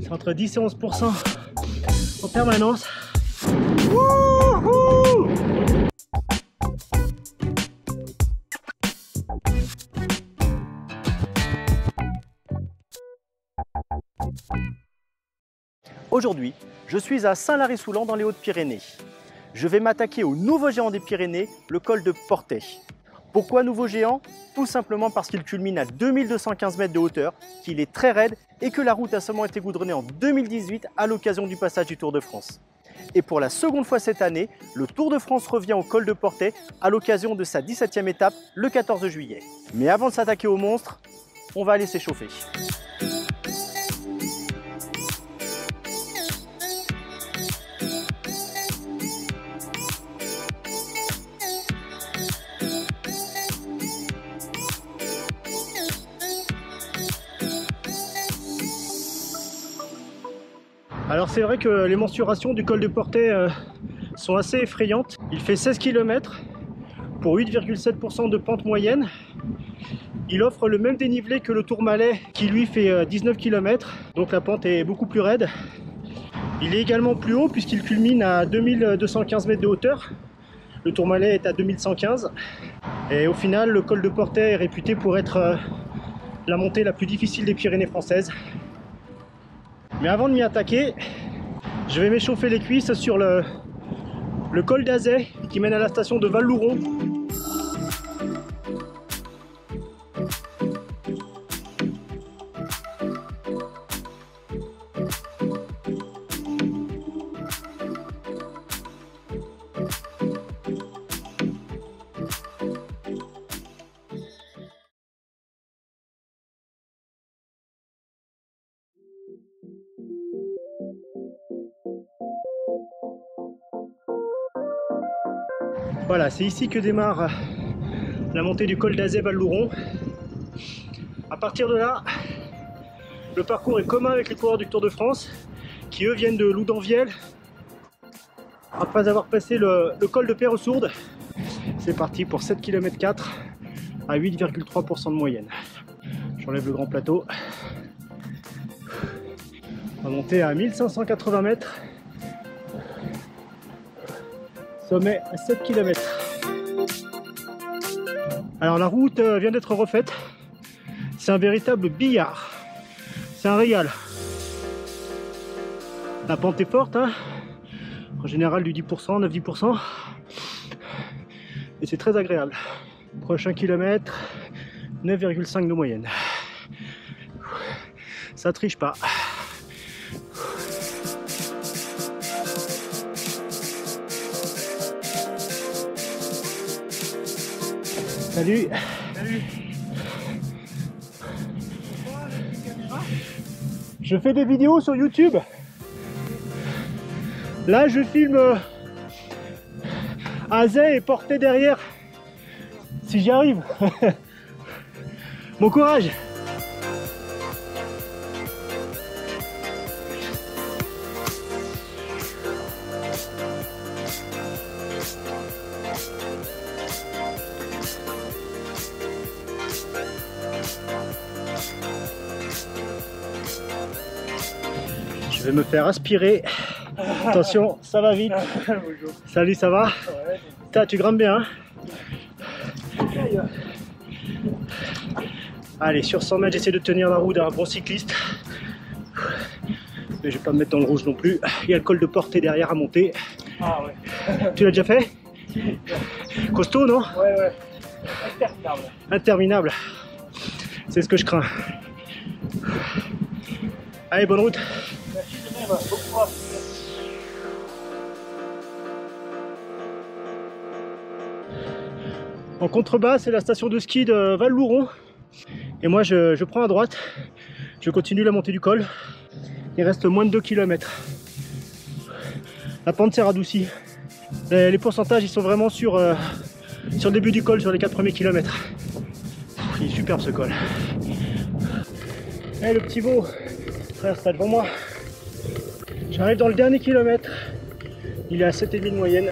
C'est entre 10 et 11% en permanence. Wouhou! Aujourd'hui, je suis à Saint-Lary-Soulan dans les Hautes-Pyrénées. Je vais m'attaquer au nouveau géant des Pyrénées, le col de Portet. Pourquoi nouveau géant? Tout simplement parce qu'il culmine à 2215 mètres de hauteur, qu'il est très raide et que la route a seulement été goudronnée en 2018 à l'occasion du passage du Tour de France. Et pour la seconde fois cette année, le Tour de France revient au col de Portet à l'occasion de sa 17e étape le 14 juillet. Mais avant de s'attaquer au monstre, on va aller s'échauffer. Alors c'est vrai que les mensurations du col de Portet sont assez effrayantes. Il fait 16 km pour 8,7% de pente moyenne. Il offre le même dénivelé que le Tourmalet qui lui fait 19 km, donc la pente est beaucoup plus raide. Il est également plus haut puisqu'il culmine à 2215 mètres de hauteur. Le Tourmalet est à 2115. Et au final, le col de Portet est réputé pour être la montée la plus difficile des Pyrénées françaises. Mais avant de m'y attaquer, je vais m'échauffer les cuisses sur le col d'Azay qui mène à la station de Val-Louron. Voilà, c'est ici que démarre la montée du col d'Azay Val-Louron. À partir de là, le parcours est commun avec les coureurs du Tour de France qui eux viennent de Loudanvielle. Après avoir passé le col de Perresourde, c'est parti pour 7 km 4 à 8,3% de moyenne. J'enlève le grand plateau. On va monter à 1580 mètres. Sommet à 7 km. Alors la route vient d'être refaite. C'est un véritable billard. C'est un régal. La pente est forte, hein, en général du 10%, 9-10%. Et c'est très agréable. Prochain kilomètre, 9,5 de moyenne. Ça triche pas. Salut. Salut. Je fais des vidéos sur YouTube. Là, je filme Azay et Portet derrière. Si j'y arrive. Bon courage. Je vais me faire aspirer. Attention, ça va vite. Bonjour. Salut, ça va? Ouais. Tu grimpes bien, hein? Allez, sur 100 mètres, j'essaie de tenir la roue d'un bon cycliste. Mais je vais pas me mettre dans le rouge non plus. Il y a le col de Portet derrière à monter. Ah ouais. Tu l'as déjà fait? Costaud, non? Ouais, ouais. Interminable. Interminable. C'est ce que je crains. Allez, bonne route. En contrebas, c'est la station de ski de Val-Louron. Et moi, je prends à droite. Je continue la montée du col. Il reste moins de 2 km. La pente s'est radoucie. Les pourcentages, ils sont vraiment sur le début du col, sur les 4 premiers kilomètres. Il est superbe ce col. Et le petit veau, frère, c'est devant moi. J'arrive dans le dernier kilomètre. Il est à 7,5 de moyenne.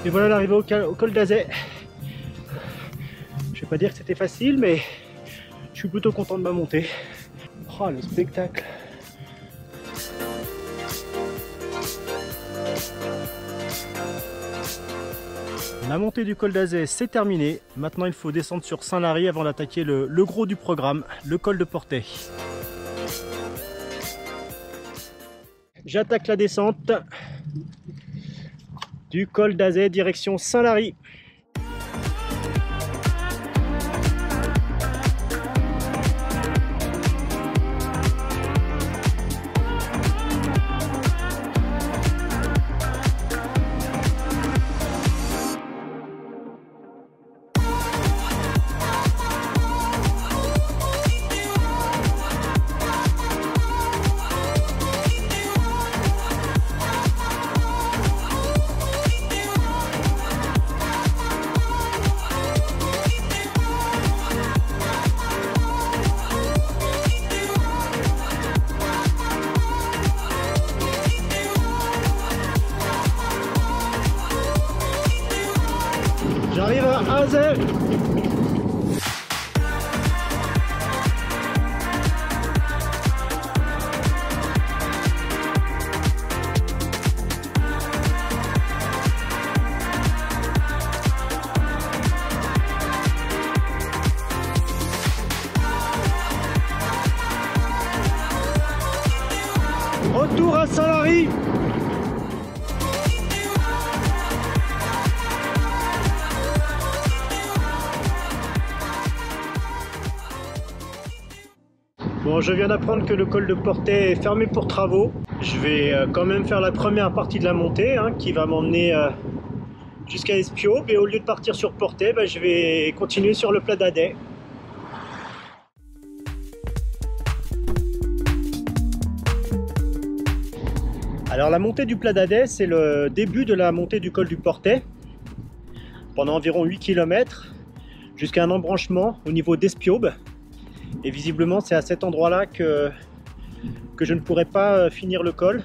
Et voilà l'arrivée au col d'Azay. vais pas dire que c'était facile, mais je suis plutôt content de ma montée. Oh, le spectacle! La montée du col d'Azay, c'est terminé. Maintenant, il faut descendre sur Saint-Lary avant d'attaquer le gros du programme, le col de Portet. J'attaque la descente du col d'Azay, direction Saint-Lary. J'arrive à Azay. Retour à Saint-Lary. Bon, je viens d'apprendre que le col de Portet est fermé pour travaux. Je vais quand même faire la première partie de la montée qui va m'emmener jusqu'à Espiaube. Et au lieu de partir sur Portet, je vais continuer sur le plat d'Adet. Alors la montée du plat d'Adet, c'est le début de la montée du col du Portet. Pendant environ 8 km, jusqu'à un embranchement au niveau d'Espiaube. Et visiblement c'est à cet endroit là que je ne pourrai pas finir le col.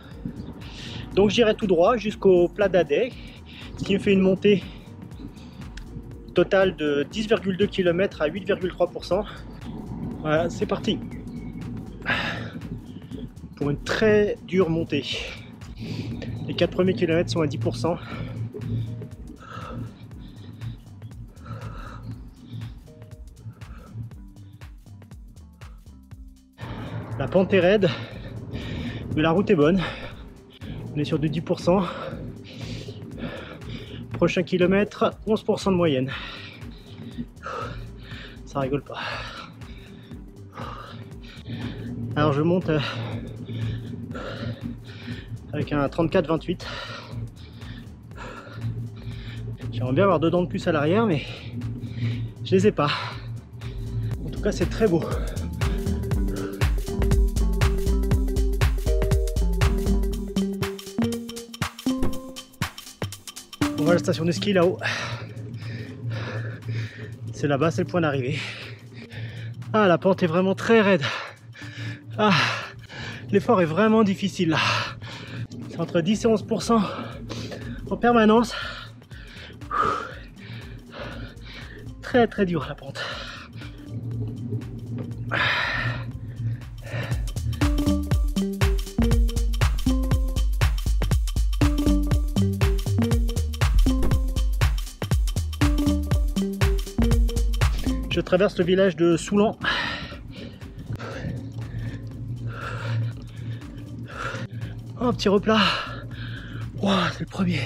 Donc j'irai tout droit jusqu'au plat d'Adet, ce qui me fait une montée totale de 10,2 km à 8,3%. Voilà, c'est parti pour une très dure montée. Les 4 premiers kilomètres sont à 10%. La pente est raide, mais la route est bonne. On est sur du 10%. Prochain kilomètre, 11% de moyenne. Ça rigole pas. Alors je monte avec un 34-28. J'aimerais bien avoir 2 dents de plus à l'arrière, mais je les ai pas. En tout cas, c'est très beau. On va à la station de ski là-haut. C'est là-bas, c'est le point d'arrivée. Ah, la pente est vraiment très raide. Ah, l'effort est vraiment difficile là. C'est entre 10 et 11% en permanence. Très très dur la pente. Je traverse le village de Soulan. Oh, petit replat. Wow, c'est le premier.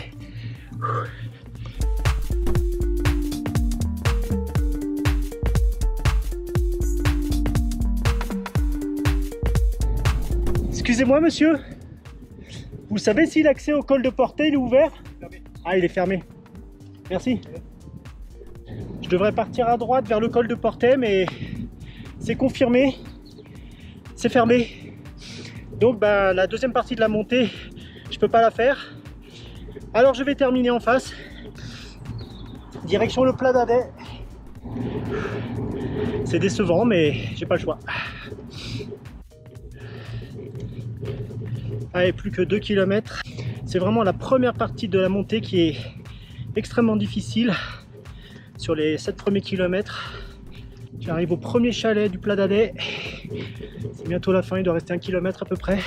Excusez-moi monsieur, vous savez si l'accès au col de Portet est ouvert? Ah, il est fermé. Merci. Je devrais partir à droite vers le col de Portet, mais c'est confirmé, c'est fermé. Donc la deuxième partie de la montée, je peux pas la faire. Alors je vais terminer en face, direction le plat d'Adet. C'est décevant, mais j'ai pas le choix. Allez, plus que 2 km. C'est vraiment la première partie de la montée qui est extrêmement difficile. Sur les 7 premiers kilomètres, J'arrive au premier chalet du Pla d'Adet. C'est bientôt la fin, il doit rester 1 km à peu près.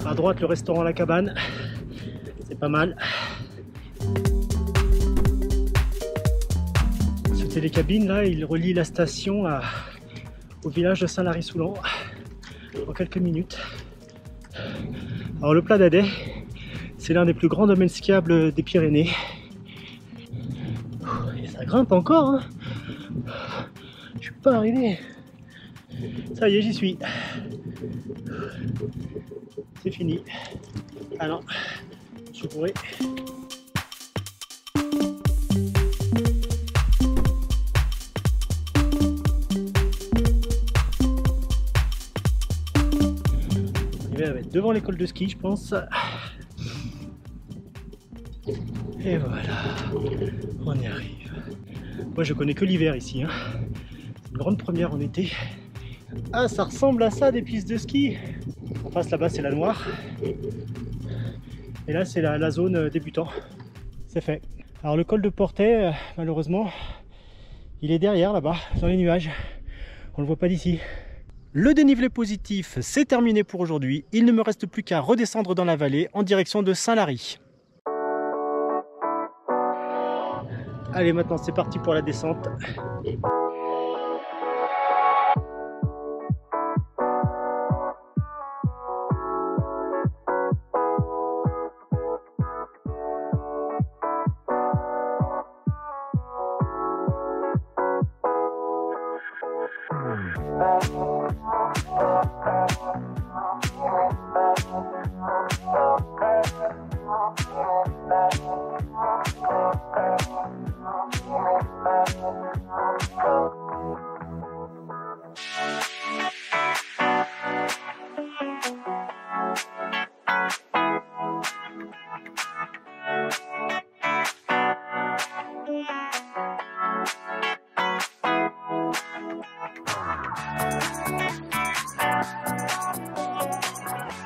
À droite, le restaurant La Cabane. C'est pas mal. Ce télécabine là, il relie la station au village de Saint-Lary-Soulan en quelques minutes. Alors le Pla d'Adet, c'est l'un des plus grands domaines skiables des Pyrénées. Et ça grimpe encore, hein. Je suis pas arrivé. Ça y est, j'y suis. C'est fini. Ah non, je suis bourré. On va être devant l'école de ski, je pense. Et voilà, on y arrive. Moi, je connais que l'hiver ici, hein. C'est une grande première en été. Ah, ça ressemble à ça, des pistes de ski. En face, là-bas, c'est la Noire. Et là, c'est la zone débutant. C'est fait. Alors, le col de Portet, malheureusement, il est derrière, là-bas, dans les nuages. On ne le voit pas d'ici. Le dénivelé positif, c'est terminé pour aujourd'hui. Il ne me reste plus qu'à redescendre dans la vallée en direction de Saint-Lary. Allez, maintenant, c'est parti pour la descente.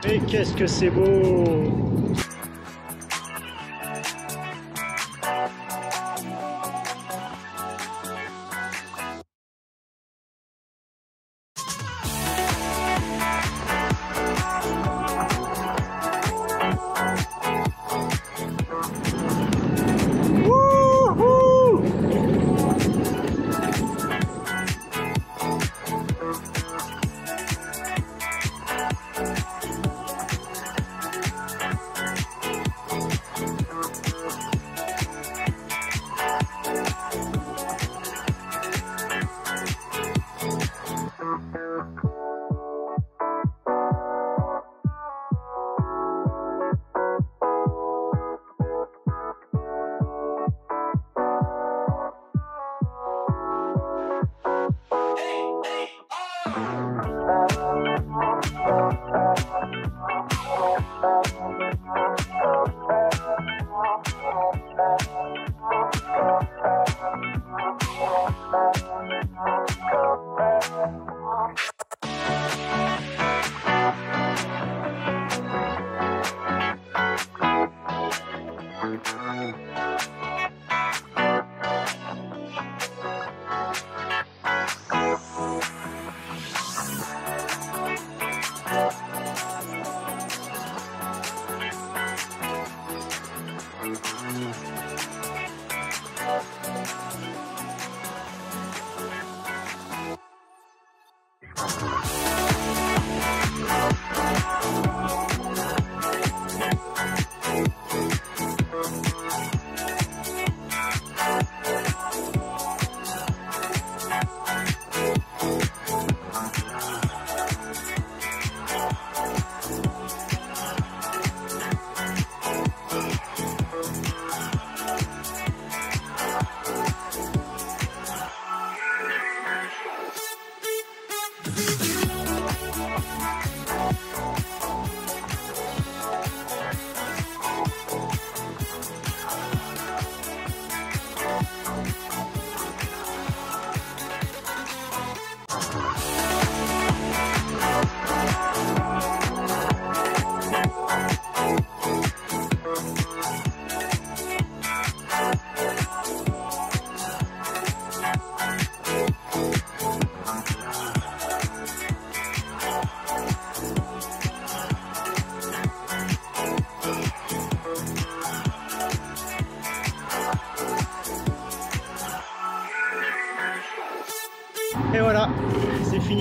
Et qu'est-ce que c'est beau!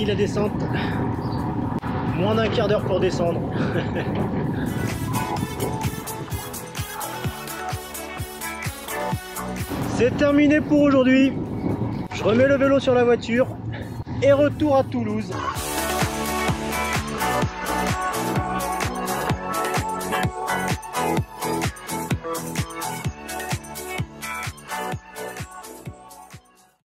fini la descente. Moins d'un quart d'heure pour descendre. C'est terminé pour aujourd'hui. Je remets le vélo sur la voiture et retour à Toulouse.